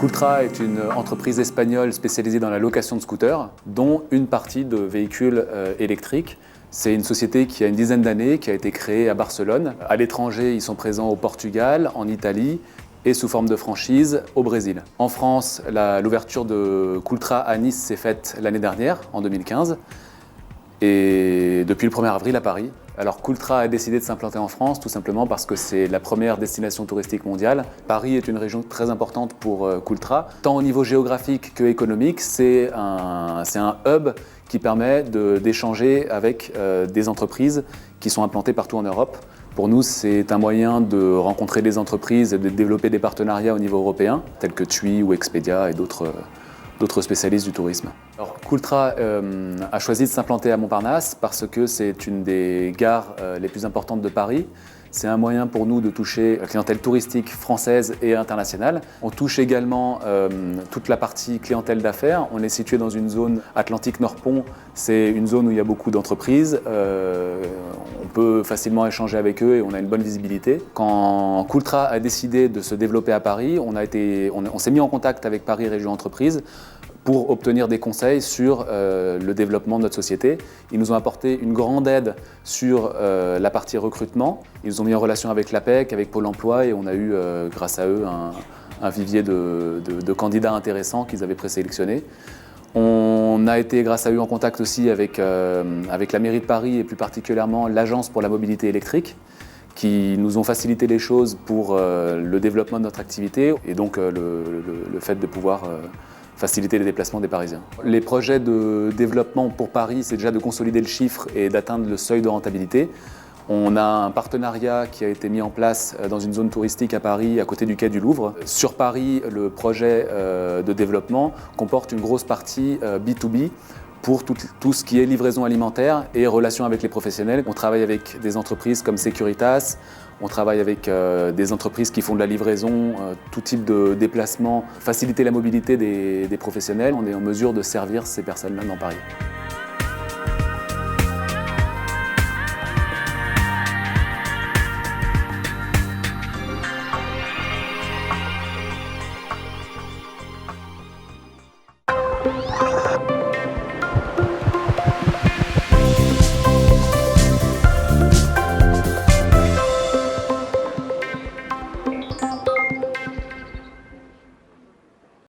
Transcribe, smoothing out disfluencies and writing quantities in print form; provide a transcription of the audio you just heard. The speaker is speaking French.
Cooltra est une entreprise espagnole spécialisée dans la location de scooters, dont une partie de véhicules électriques. C'est une société qui a une dizaine d'années, qui a été créée à Barcelone. À l'étranger, ils sont présents au Portugal, en Italie et sous forme de franchise au Brésil. En France, l'ouverture de Cooltra à Nice s'est faite l'année dernière, en 2015. Et depuis le 1er avril à Paris. Alors Cooltra a décidé de s'implanter en France tout simplement parce que c'est la première destination touristique mondiale. Paris est une région très importante pour Cooltra. Tant au niveau géographique que économique, c'est un hub qui permet d'échanger avec des entreprises qui sont implantées partout en Europe. Pour nous, c'est un moyen de rencontrer des entreprises et de développer des partenariats au niveau européen, tels que TUI ou Expedia et d'autres spécialistes du tourisme. Alors, Cooltra a choisi de s'implanter à Montparnasse parce que c'est une des gares les plus importantes de Paris. C'est un moyen pour nous de toucher la clientèle touristique française et internationale. On touche également toute la partie clientèle d'affaires. On est situé dans une zone Atlantique Nord-Pont. C'est une zone où il y a beaucoup d'entreprises. On peut facilement échanger avec eux et on a une bonne visibilité. Quand Cooltra a décidé de se développer à Paris, on s'est mis en contact avec Paris Région Entreprises pour obtenir des conseils sur le développement de notre société. Ils nous ont apporté une grande aide sur la partie recrutement. Ils nous ont mis en relation avec l'APEC, avec Pôle emploi et on a eu, grâce à eux, un vivier de candidats intéressants qu'ils avaient présélectionnés. On a été, grâce à eux, en contact aussi avec la mairie de Paris et plus particulièrement l'Agence pour la mobilité électrique, qui nous ont facilité les choses pour le développement de notre activité et donc le fait de pouvoir faciliter les déplacements des Parisiens. Les projets de développement pour Paris, c'est déjà de consolider le chiffre et d'atteindre le seuil de rentabilité. On a un partenariat qui a été mis en place dans une zone touristique à Paris, à côté du quai du Louvre. Sur Paris, le projet de développement comporte une grosse partie B2B pour tout ce qui est livraison alimentaire et relations avec les professionnels. On travaille avec des entreprises comme Securitas, on travaille avec des entreprises qui font de la livraison, tout type de déplacement, faciliter la mobilité des professionnels. On est en mesure de servir ces personnes-là dans Paris.